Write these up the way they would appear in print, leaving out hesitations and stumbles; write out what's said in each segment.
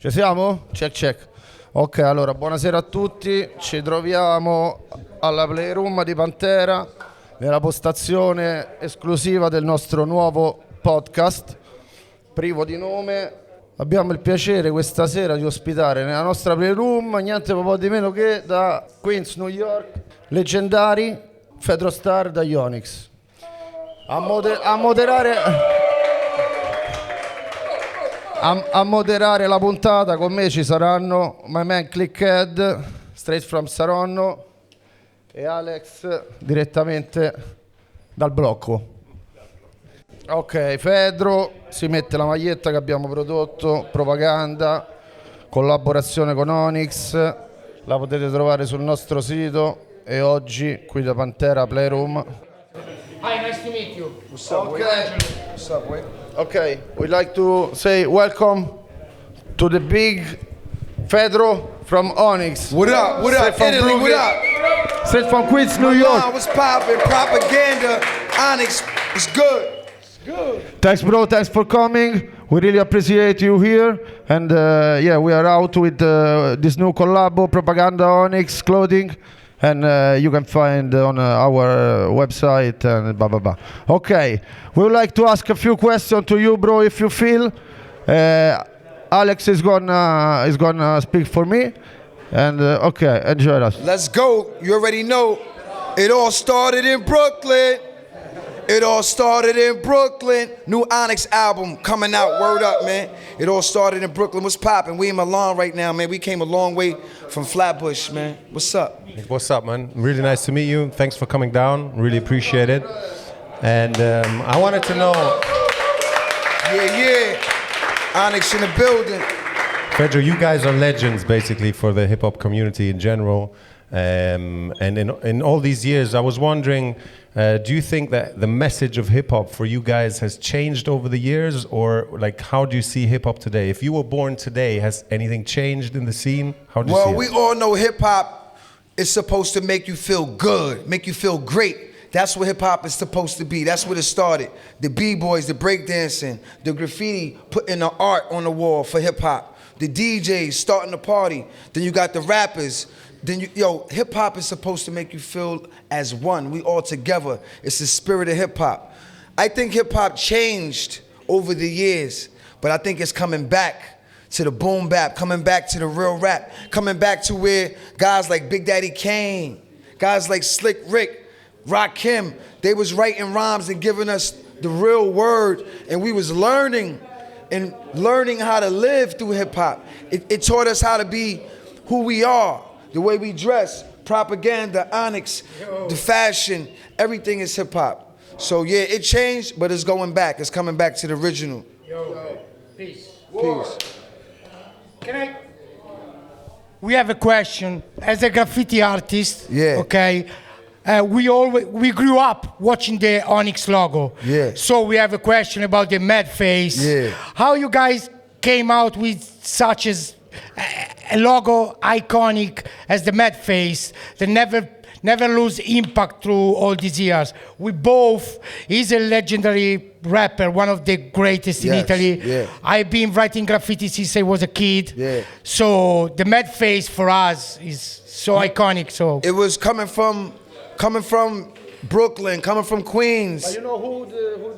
Ci siamo? Check check. Ok, allora buonasera a tutti, ci troviamo alla Playroom di Pantera, nella postazione esclusiva del nostro nuovo podcast, privo di nome. Abbiamo il piacere questa sera di ospitare nella nostra Playroom niente po' di meno che da Queens, New York, leggendari Fedro Star da ONYX. A moderare la puntata con me ci saranno my man Clickhead, straight from Saronno, e Alex direttamente dal blocco. Ok, Fedro si mette la maglietta che abbiamo prodotto, propaganda, collaborazione con ONYX, la potete trovare sul nostro sito e oggi qui da Pantera Playroom. Hi, nice to meet you. What's up, What's up, Wade? Okay, we'd like to say welcome to the big Fedro from ONYX. What up? What up? Italy, what up? Straight from Queens, New York. Milan, what's poppin'? Propaganda. ONYX, it's good. Thanks, bro. Thanks for coming. We really appreciate you here. And yeah, we are out with this new collabo, Propaganda ONYX clothing. And you can find on our website and blah blah blah. Okay, we would like to ask a few questions to you, bro, if you feel. Alex is gonna speak for me, and okay, enjoy us. Let's go. You already know. It all started in Brooklyn. It all started in Brooklyn. New ONYX album coming out. Word up, man. It all started in Brooklyn. What's poppin'? We in Milan right now, man. We came a long way from Flatbush, man. What's up? What's up, man? Really nice to meet you. Thanks for coming down. Really appreciate it. And I wanted to know... Yeah. ONYX in the building. Pedro, you guys are legends, basically, for the hip-hop community in general. And in all these years, I was wondering, do you think that the message of hip-hop for you guys has changed over the years? Or like, how do you see hip-hop today? If you were born today, has anything changed in the scene? How do you see it? Well, we all know hip-hop is supposed to make you feel good, make you feel great. That's what hip-hop is supposed to be. That's what it started. The b-boys, the breakdancing, the graffiti, putting the art on the wall for hip-hop. The DJs starting the party. Then you got the rappers. Then hip-hop is supposed to make you feel as one. We all together. It's the spirit of hip-hop. I think hip-hop changed over the years, but I think it's coming back to the boom bap, coming back to the real rap, coming back to where guys like Big Daddy Kane, guys like Slick Rick, Rakim, they was writing rhymes and giving us the real word, and we was learning how to live through hip-hop. It taught us how to be who we are, the way we dress, propaganda, ONYX, the fashion, everything is hip-hop. So yeah, it changed, but it's going back. It's coming back to the original. Yo, peace. Peace. We have a question. As a graffiti artist, Yeah. okay, we grew up watching the ONYX logo. Yeah. So we have a question about the mad face. Yeah. How you guys came out with such as a logo iconic as the mad face that never lose impact through all these years. He's a legendary rapper, one of the greatest in Italy. Yeah. I've been writing graffiti since I was a kid. Yeah. So the mad face for us is so iconic. So It was coming from Brooklyn, coming from Queens. But you know who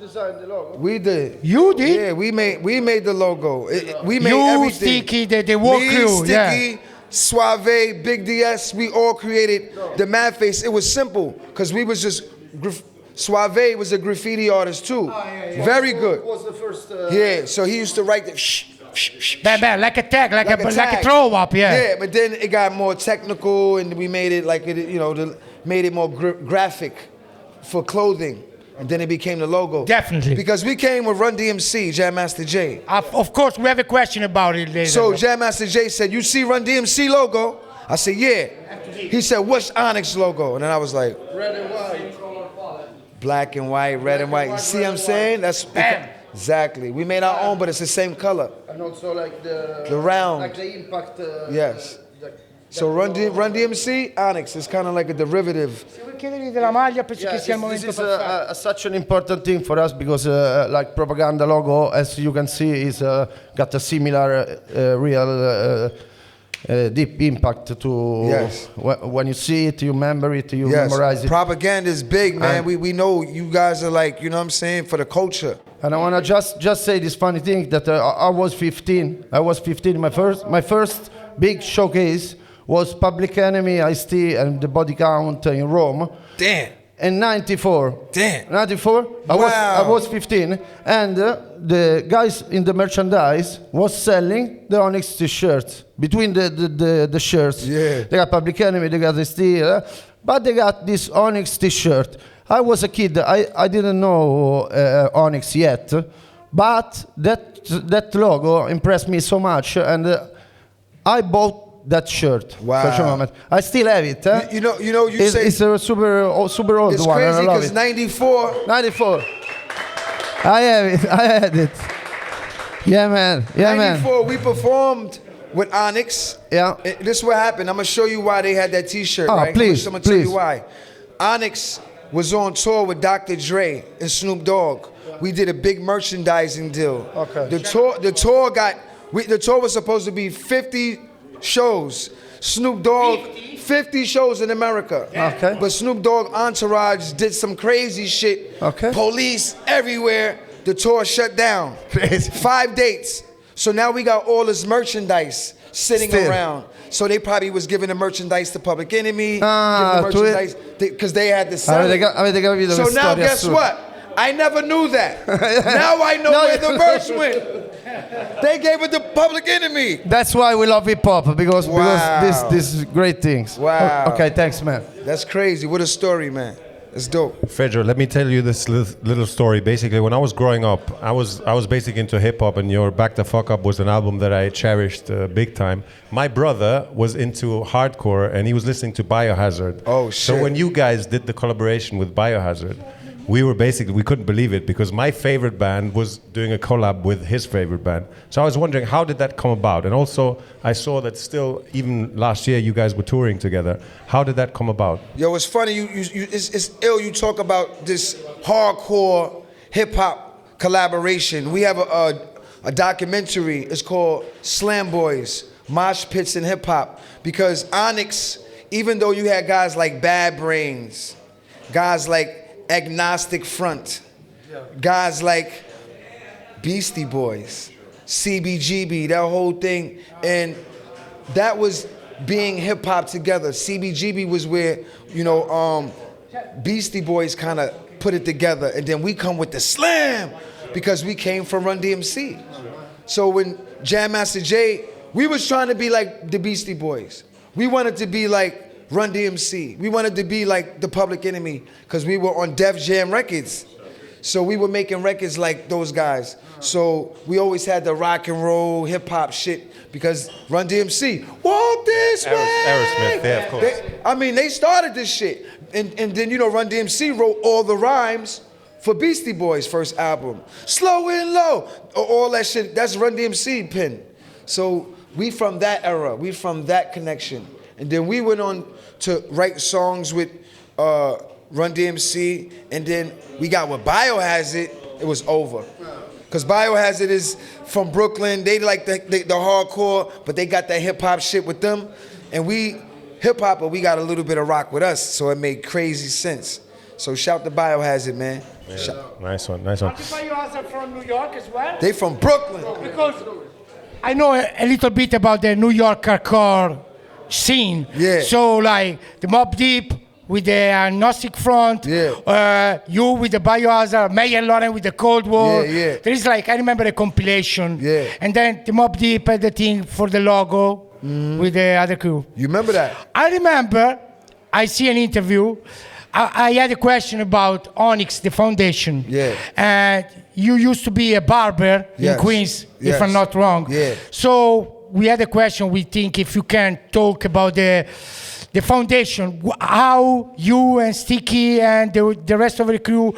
designed the logo? We did. You did? Yeah, we made the logo. We made You, everything. Sticky, the work Me, crew, Sticky, Suave, Big DS, we all created the Mad Face. It was simple, because we was just, Suave was a graffiti artist too. Very good. Was the first Yeah, so he used to write the Bam, bam, like a tag, like a tag. throw up, yeah. Yeah, but then it got more technical, and we made it like made it more graphic for clothing, and then it became the logo. Definitely. Because we came with Run DMC, Jam Master Jay. Of course, we have a question about it later. So Jam Master Jay said, "You see Run DMC logo?" I said, "Yeah." He said, "What's ONYX logo?" And then I was like, red and white. black and white, red and white. You see what I'm saying? That's exactly. We made our own, but it's the same color. And also like The round. like the impact. Yes. So Run DMC, ONYX. It's kind of like a derivative. Se vuoi chiedergli della maglia, penso Yeah, che sia il this momento is perfetto. such an important thing for us because, like propaganda logo, as you can see, is got a similar, real, deep impact to. Yes. When you see it, you remember it, you Yes, memorize it. propaganda is big, man. And- We know you guys are like, you know what I'm saying, for the culture. And I wanna just say this funny thing that I was 15. I was 15. My first big showcase was Public Enemy, Ice-T, and the Body Count in Rome. Damn. In 94. Damn. 94. I Wow. was 15, and the guys in the merchandise was selling the ONYX t-shirts. Between the shirts, Yeah. they got Public Enemy, they got Ice-T, but they got this ONYX t-shirt. I was a kid. I didn't know ONYX yet, but that logo impressed me so much, and I bought that shirt. Wow. For a moment. I still have it. You know, you It's, say it's a super old it's one. crazy and I love because it. 94. 94. I have it. I had it. Yeah, man. Yeah, man. 94, we performed with ONYX. Yeah. This is what happened. I'm gonna show you why they had that T-shirt. Oh, right? please, I'm gonna tell you please. why. ONYX was on tour with Dr. Dre and Snoop Dogg. We did a big merchandising deal. Okay. The tour was supposed to be 50 shows. Snoop Dogg, 50 shows in America. Okay. But Snoop Dogg entourage did some crazy shit. Okay. Police everywhere. The tour shut down. Crazy. 5 dates. So now we got all this merchandise sitting Still. around. So they probably was giving the merchandise to Public Enemy. Ah, giving the to it. merchandise because they had to sell Avete, it. avete capito So che now storia guess assurda. what? I never knew that. Now I know No, where you- the verse went. They gave it to Public Enemy. That's why we love hip hop because Wow. these great things. Wow. Okay, thanks, man. That's crazy. What a story, man. It's dope. Fedro, let me tell you this little story. Basically, when I was growing up, I was basically into hip hop, and your Back the Fuck Up was an album that I cherished big time. My brother was into hardcore, and he was listening to Biohazard. Oh, So shit. when you guys did the collaboration with Biohazard, we couldn't believe it because my favorite band was doing a collab with his favorite band. So I was wondering, how did that come about? And also, I saw that still, even last year, you guys were touring together. How did that come about? Yo, it's funny. It's ill. You talk about this hardcore hip hop collaboration. We have a documentary. It's called Slam Boys: Mosh Pits in Hip Hop. Because ONYX, even though you had guys like Bad Brains, guys like Agnostic Front, guys like Beastie Boys, CBGB, that whole thing, and that was being hip hop together. CBGB was where, Beastie Boys kind of put it together, and then we come with the slam because we came from Run DMC. So when Jam Master Jay, we was trying to be like the Beastie Boys. We wanted to be like Run DMC. We wanted to be like the Public Enemy because we were on Def Jam Records. So we were making records like those guys. So we always had the rock and roll, hip hop shit because Run DMC, walk this way. Aerosmith, yeah, of course. They started this shit. And then, Run DMC wrote all the rhymes for Beastie Boys' first album. Slow and low, all that shit, that's Run DMC pen. So we from that era, we from that connection. And then we went on to write songs with Run DMC, and then we got with Biohazard, it was over. Because Biohazard is from Brooklyn, they like the hardcore, but they got that hip hop shit with them. And we hip hop, but we got a little bit of rock with us, so it made crazy sense. So shout to Biohazard, man. Nice one, nice one. You are from New York as well? They from Brooklyn. Because I know a little bit about the New York hardcore scene. Yeah. So like the Mobb Deep with the Agnostic Front, you with the Biohazard, May and Lauren with the Cold War. Yeah. There is like, I remember a compilation. Yeah. And then the Mobb Deep had the thing for the logo with the other crew. You remember that? I remember, I see an interview, I had a question about ONYX, the foundation. Yeah. And you used to be a barber Yes. in Queens, Yes. if I'm not wrong. Yeah. So we had a question, we think if you can talk about the foundation, how you and Sticky and the rest of the crew,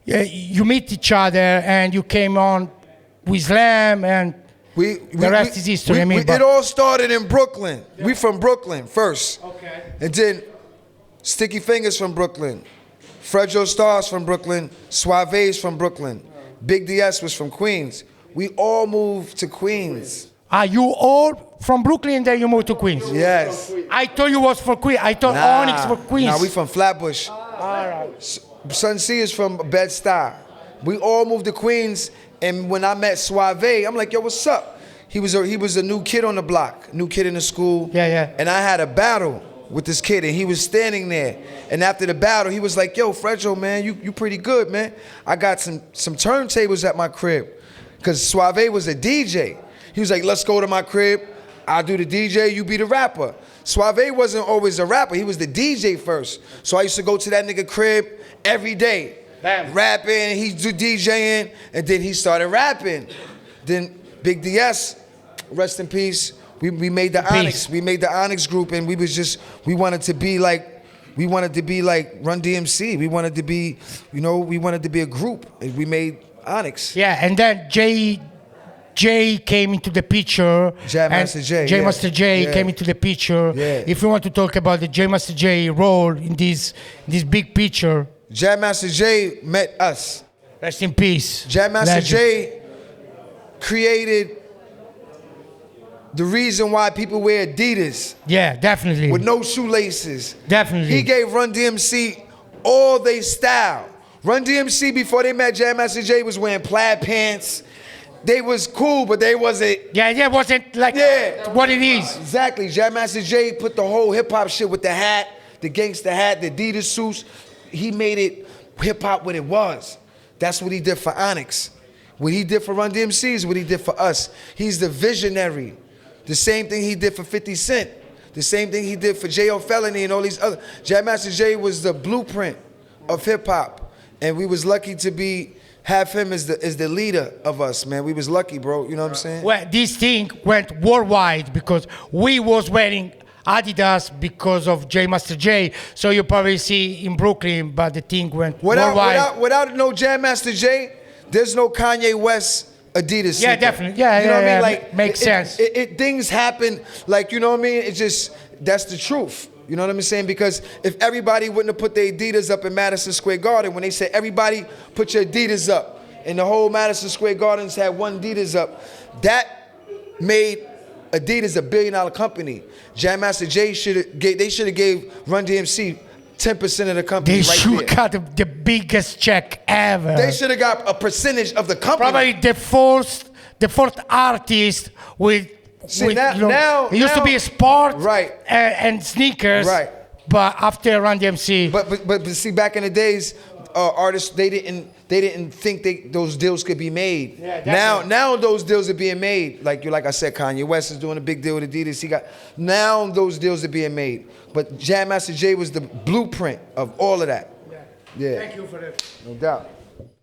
you meet each other and you came on with Slam and The rest is history. It all started in Brooklyn. Yeah. We from Brooklyn first. Okay. And then Sticky Fingers from Brooklyn. Fredro Stars from Brooklyn. Suave's from Brooklyn. Big DS was from Queens. We all moved to Queens. Are you all from Brooklyn, then you moved to Queens? Yes. I thought you was for Queens. I thought ONYX for Queens. Nah, we from Flatbush. All right. Sun C is from Bed-Stuy. We all moved to Queens, and when I met Suave, I'm like, yo, what's up? He was a new kid on the block, new kid in the school. Yeah. And I had a battle with this kid, and he was standing there. And after the battle, he was like, yo, Fredro, man, you pretty good, man. I got some turntables at my crib, because Suave was a DJ. He was like, let's go to my crib. I'll do the DJ, you be the rapper. Suave wasn't always a rapper, he was the DJ first. So I used to go to that nigga crib every day. Bam. Rapping, he do DJing, and then he started rapping. Then Big DS, rest in peace, we made the ONYX. We made the ONYX group, and we wanted to be like Run DMC. We wanted to be, we wanted to be a group, and we made ONYX. Yeah, and then Jay came into the picture. Jam Master Jay. J Master Jay came into the picture. Yeah. If you want to talk about the J Master Jay role in this big picture. Jam Master Jay met us. Rest in peace. Jam Master Legend. Jay created the reason why people wear Adidas. Yeah, definitely. With no shoelaces. Definitely. He gave Run DMC all they style. Run DMC, before they met Jam Master Jay, was wearing plaid pants. They was cool, but they wasn't. Yeah, wasn't like what it is. Exactly. Jam Master Jay put the whole hip hop shit with the hat, the gangster hat, the Adidas suits. He made it hip hop what it was. That's what he did for ONYX. What he did for Run DMC is what he did for us. He's the visionary. The same thing he did for 50 Cent. The same thing he did for J.O. Felony and all these other. Jam Master Jay was the blueprint of hip hop, and we was lucky to have him as the leader of us, man. We was lucky, bro. You know what I'm saying? Well, this thing went worldwide because we was wearing Adidas because of J Master Jay. So you probably see in Brooklyn, but the thing went worldwide. Without no Jam Master Jay, there's no Kanye West Adidas. Yeah, definitely. Yeah, you know what I mean? Like, makes sense. Things happen, like, you know what I mean? It's just, that's the truth. You know what I'm saying? Because if everybody wouldn't have put their Adidas up in Madison Square Garden, when they said everybody put your Adidas up, and the whole Madison Square Gardens had one Adidas up, that made Adidas $1 billion company. Jam Master Jay should have gave Run DMC 10% of the company. They right should there. got the biggest check ever. They should have got a percentage of the company. Probably the fourth artist with. See, it used to be a sport, right, and sneakers, right. But after Run DMC, but see, back in the days, artists they didn't think those deals could be made. Yeah, now those deals are being made. Like I said, Kanye West is doing a big deal with Adidas. Now those deals are being made. But Jam Master Jay was the blueprint of all of that. Yeah. Thank you for that. No doubt.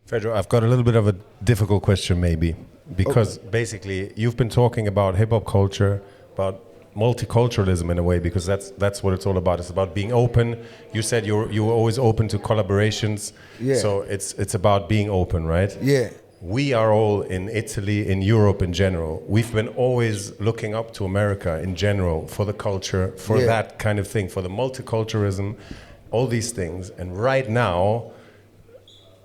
Fredro, I've got a little bit of a difficult question, maybe. Because basically, you've been talking about hip-hop culture, about multiculturalism in a way, because that's what it's all about. It's about being open. You said you were always open to collaborations. Yeah. So it's about being open, right? Yeah. We are all in Italy, in Europe in general. We've been always looking up to America in general for the culture, for that kind of thing, for the multiculturalism, all these things. And right now,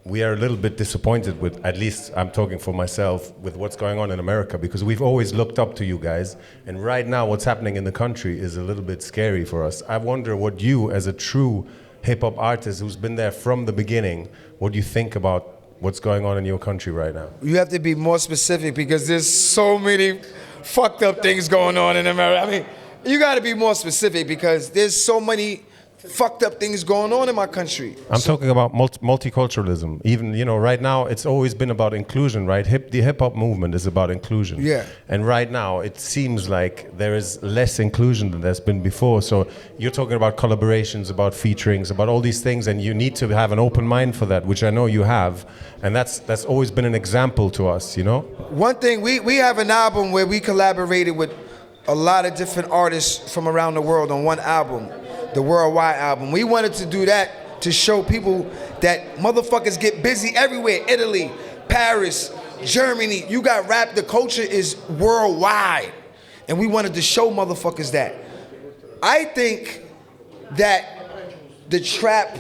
we are a little bit disappointed with, at least I'm talking for myself, with what's going on in America, because we've always looked up to you guys, and right now what's happening in the country is a little bit scary for us. I wonder what you, as a true hip-hop artist who's been there from the beginning, what do you think about what's going on in your country right now? You have to be more specific, because there's so many fucked up things going on in America. I mean, you got to be more specific, because there's so many fucked up things going on in my country. I'm talking about multiculturalism. Even, right now, it's always been about inclusion, right? The hip-hop movement is about inclusion. Yeah. And right now, it seems like there is less inclusion than there's been before. So you're talking about collaborations, about featurings, about all these things, and you need to have an open mind for that, which I know you have. And that's always been an example to us, One thing, we have an album where we collaborated with a lot of different artists from around the world on one album. The worldwide album. We wanted to do that to show people that motherfuckers get busy everywhere. Italy, Paris, Germany. You got rap. The culture is worldwide. And we wanted to show motherfuckers that. I think that the trap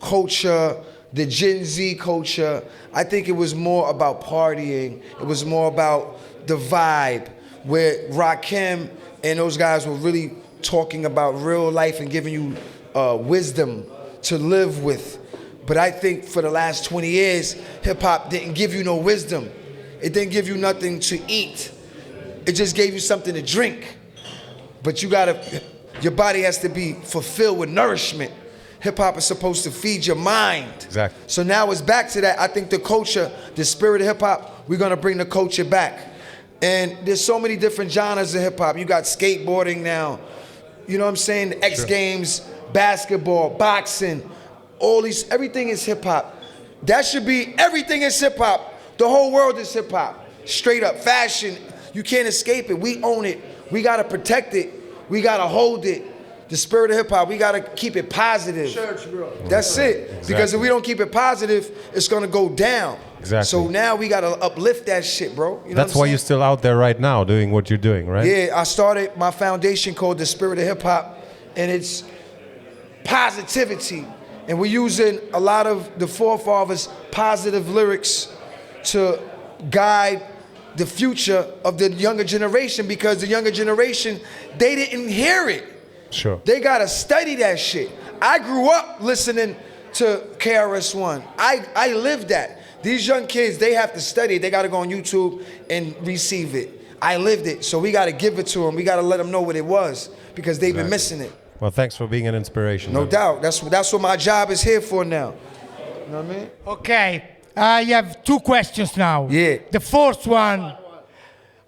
culture, the Gen Z culture, I think it was more about partying. It was more about the vibe, where Rakim and those guys were really talking about real life and giving you wisdom to live with. But I think for the last 20 years, hip hop didn't give you no wisdom. It didn't give you nothing to eat. It just gave you something to drink. But your body has to be fulfilled with nourishment. Hip hop is supposed to feed your mind. Exactly. So now it's back to that. I think the culture, the spirit of hip hop, we're gonna bring the culture back. And there's so many different genres of hip hop. You got skateboarding now. You know what I'm saying? The X Games, basketball, boxing, everything is hip hop. That should be, everything is hip hop. The whole world is hip hop. Straight up, fashion, you can't escape it. We own it. We gotta protect it. We gotta hold it. The spirit of hip hop, we gotta keep it positive. Church, bro. That's it. Exactly. Because if we don't keep it positive, it's gonna go down. Exactly. So now we gotta uplift that shit, bro. You know That's why you're still out there right now doing what you're doing, right? Yeah, I started my foundation called The Spirit of Hip Hop, and it's positivity. And we're using a lot of the forefathers' positive lyrics to guide the future of the younger generation, because the younger generation, they didn't hear it. Sure. They gotta study that shit. I grew up listening to KRS-One. I lived that. These young kids, they have to study. They gotta go on YouTube and receive it. I lived it, so we gotta give it to them. We gotta let them know what it was, because they've been missing it. Well, thanks for being an inspiration. No man. doubt. That's what my job is here for now. You know what I mean? Okay, I have two questions now. Yeah. The first one,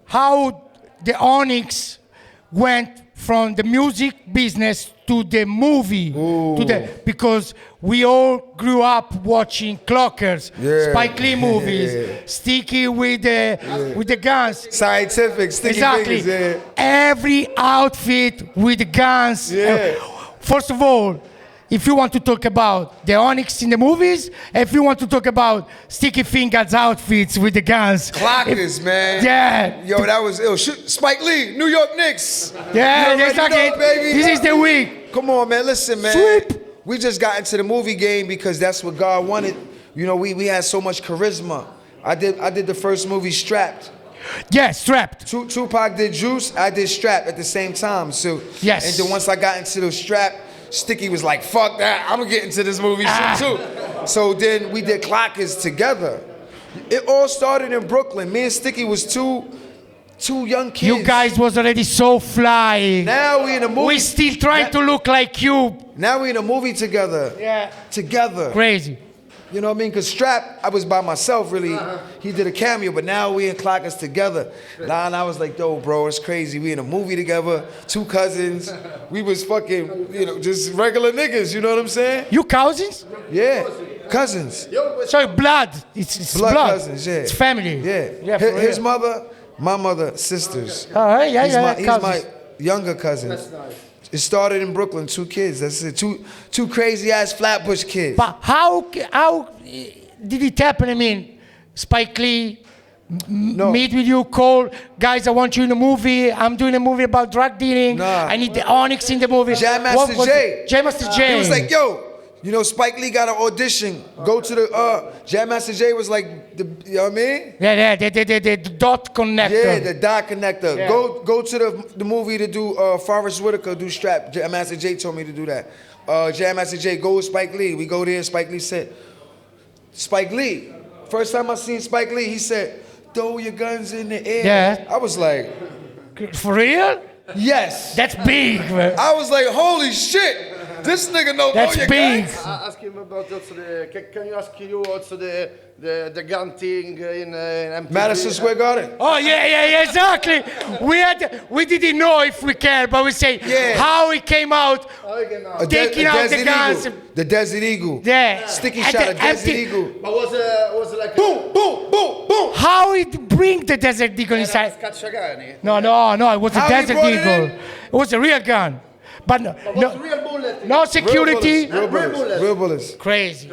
how the ONYX went from the music business to the movie, because we all grew up watching Clockers, Spike Lee movies, Sticky with the guns. Scientific, sticky Exactly. fingers, Every outfit with the guns. First of all, if you want to talk about the ONYX in the movies, if you want to talk about Sticky Fingers outfits with the guns. Clockers, man. Yeah. Yo, that was ill. Spike Lee, New York Knicks. Yeah, You already exactly. know, baby. This is the week. Come on, man. Listen, man. Sweep. We just got into the movie game because that's what God wanted. You know, we had so much charisma. I did the first movie, Strapped. Yeah, Strapped. Tupac did Juice. I did Strapped at the same time. So Yes. And then once I got into the Strapped, Sticky was like, "Fuck that! I'm gonna get into this movie shit too." So then we did Clockers together. It all started in Brooklyn. Me and Sticky was two young kids. You guys was already so fly. Now we in a movie. We still trying to look like you. Now we in a movie together. Yeah. Together. Crazy. You know what I mean? Because Strap, I was by myself, really. He did a cameo, but now we in Clockers together. Nah, and I was like, yo, bro, it's crazy. We in a movie together, two cousins. We was fucking, just regular niggas, you know what I'm saying? You cousins? Yeah, cousins. So blood. It's blood. Cousins, yeah. It's family. Yeah. For His real. mother, my mother, sisters. All right, yeah, He's cousins. my younger cousin. That's nice. It started in Brooklyn, two kids. That's it. Two crazy ass Flatbush kids. But how did it happen? I mean, Spike Lee meet with you, call, guys, I want you in a movie. I'm doing a movie about drug dealing. Nah. I need the ONYX in the movie. Jam Master Jay. Jam Master Jay. He was like, yo, Spike Lee got an audition. Go to the, Jam Master Jay was like, you know what I mean? Yeah, the dot connector. Yeah, the dot connector. Yeah. Go to the movie to do Forrest Whitaker, do Strap. Jam Master Jay told me to do that. Jam Master Jay, go with Spike Lee. We go there, Spike Lee said, Spike Lee. First time I seen Spike Lee, he said, throw your guns in the air. Yeah. I was like, For real? yes. That's big, man. I was like, holy shit. This nigga know That's throw your big. guns. Ask him about also can you ask you also the gun thing in MTV? Madison Square Garden. Oh yeah, exactly. We didn't know if we care, but we say how it came out, taking out the guns. The Desert Eagle. Yeah. Sticky At shot the a Desert empty- Eagle. But was it like Boom, boom, boom, boom. How it bring the Desert Eagle inside? Scacciagani? No, it was a How he Desert brought it Eagle. in? It was a real gun. But no, Was it real bullet No security. Real bullets. Real bullets. Crazy.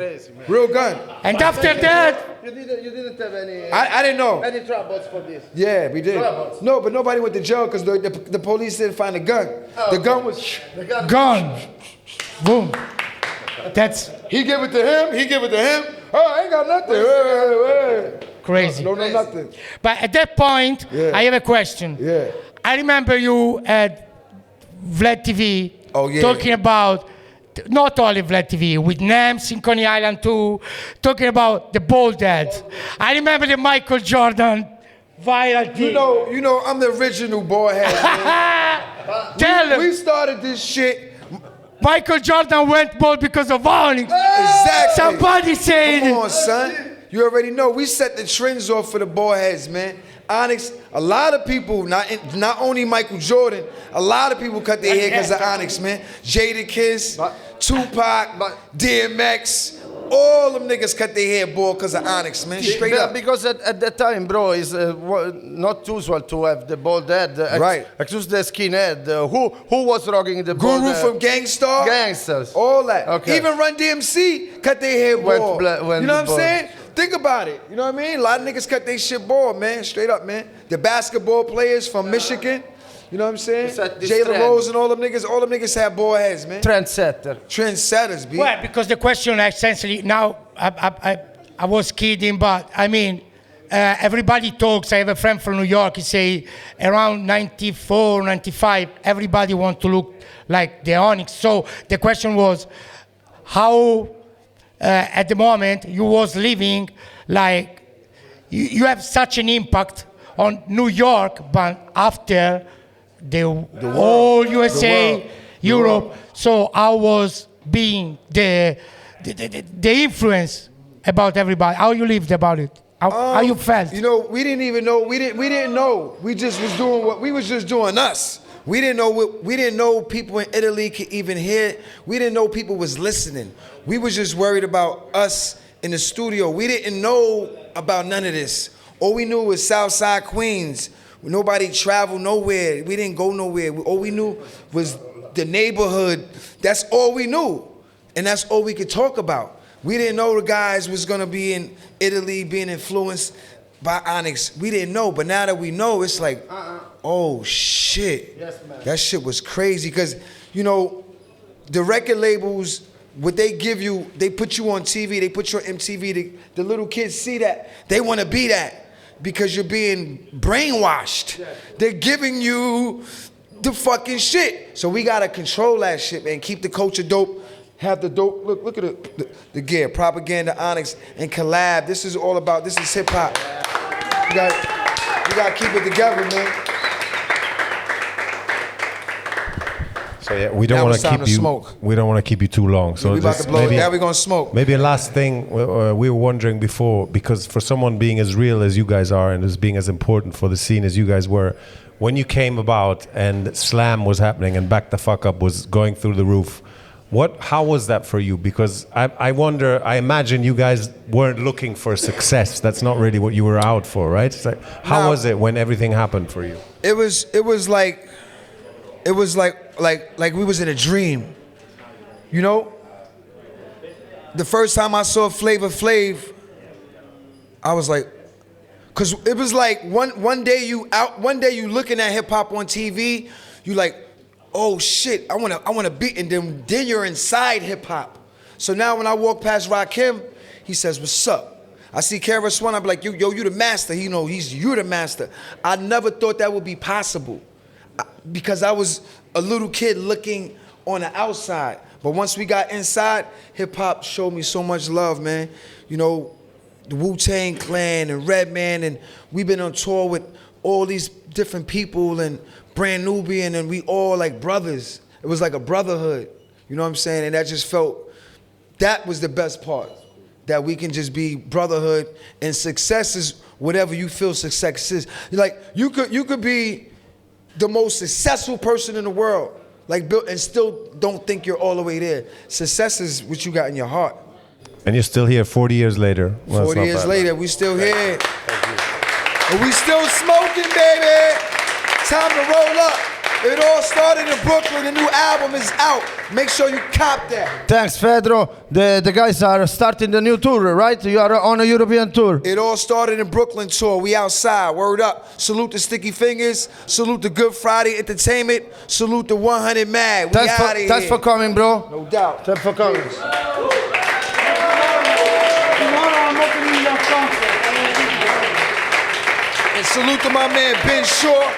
Real gun. And after that, You didn't have any. I didn't know. Any troubles for this? Yeah, we did. Troubles. No, but nobody went to jail because the police didn't find the gun. The gun was. gone. Boom. That's He give it to him. He give it to him. Oh, I ain't got nothing. Hey. crazy. No, nothing. But at that point, Yeah. I have a question. Yeah. I remember you at Vlad TV Oh, yeah. talking about, not only Vlad TV, with Nams in Coney Island too, talking about the bald heads. I remember the Michael Jordan viral thing. You know, I'm the original boy head. Man. Tell him, We started this shit. Michael Jordan went bald because of ONYX. Exactly. Somebody said Come on, son. You already know. We set the trends off for the ball heads, man. ONYX, a lot of people, not only Michael Jordan, a lot of people cut their hair because of ONYX, man. Jadakiss, Tupac, DMX, all them niggas cut their hair bald because of ONYX, man. Straight up. Because at that time, bro, it's not usual to have the bald head. Right. Excuse the skinhead. Who was rocking the bald Guru head? from Gangstar. Gangsters. All that. Okay. Even Run DMC cut their hair Went bald. went You know what I'm bald. saying? Think about it. You know what I mean? A lot of niggas cut their shit bald, man. Straight up, man. The basketball players from Michigan. You know what I'm saying? Set this Jalen trend. Rose and all them niggas have bald heads, man. Trendsetter. Trendsetters, B. Well, because the question essentially now, I was kidding, but I mean, everybody talks. I have a friend from New York. He say around 94, 95, everybody want to look like the ONYX. So the question was, how at the moment you was living like you have such an impact on New York, but after the whole USA, Europe. So how was being the influence about everybody? How you lived about it? How you felt? You know, we didn't even know. We didn't know. We just was doing what we was just doing us. We didn't know people in Italy could even hear it. We didn't know people was listening. We was just worried about us in the studio. We didn't know about none of this. All we knew was Southside Queens. Nobody traveled nowhere. We didn't go nowhere. All we knew was the neighborhood. That's all we knew. And that's all we could talk about. We didn't know the guys was gonna be in Italy being influenced by ONYX. We didn't know, but now that we know, it's like, oh shit. Yes, man. That shit was crazy, because, you know, the record labels, what they give you, they put you on TV, they put you on MTV, the little kids see that, they wanna be that, because you're being brainwashed. Yeah. They're giving you the fucking shit. So we gotta control that shit, man, keep the culture dope. Have the dope, look at the gear, propaganda, ONYX, and collab. This is all about, this is hip hop. You gotta keep it together, man. So yeah, we don't Now want it's to time keep to you. smoke. We don't want to keep you too long. So We about just to blow it. maybe, Now we gonna smoke. maybe a last thing we were wondering before, because for someone being as real as you guys are and as being as important for the scene as you guys were, when you came about and Slam was happening and Back the Fuck Up was going through the roof, how was that for you? Because I wonder, I imagine you guys weren't looking for success. That's not really what you were out for, right? It's like, how was it when everything happened for you? It was like we was in a dream. You know? The first time I saw Flavor Flav, I was like, cause it was like one day you looking at hip hop on TV, you like, oh shit, I wanna be, and then you're inside hip hop. So now when I walk past Rakim, he says, what's up? I see KRS One, I'm like, yo, you the master. You know, you the master. I never thought that would be possible, because I was a little kid looking on the outside. But once we got inside, hip hop showed me so much love, man. You know, the Wu-Tang Clan and Redman, and we've been on tour with all these different people and Brand Nubian, and we all like brothers. It was like a brotherhood, you know what I'm saying? And that just felt, that was the best part, that we can just be brotherhood, and success is whatever you feel success is. Like, you could be the most successful person in the world, like, and still don't think you're all the way there. Success is what you got in your heart. And you're still here 40 years later. Well, 40 years later, we still here. Thank you. And we still smoking, baby. Time to roll up. It all started in Brooklyn. The new album is out. Make sure you cop that. Thanks, Pedro. The guys are starting the new tour, right? You are on a European tour. It all started in Brooklyn tour. We outside. Word up. Salute the Sticky Fingers. Salute the Good Friday Entertainment. Salute the 100 Mad. We out of here. Thanks for coming, bro. No doubt. Thanks for coming. And salute to my man Ben Shaw.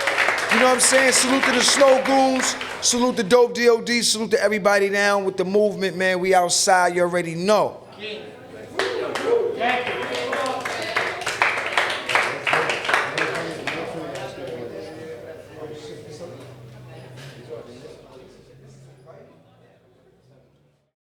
You know what I'm saying? Salute to the Snow Goons. Salute to Dope DOD. Salute to everybody down with the movement, man. We outside. You already know.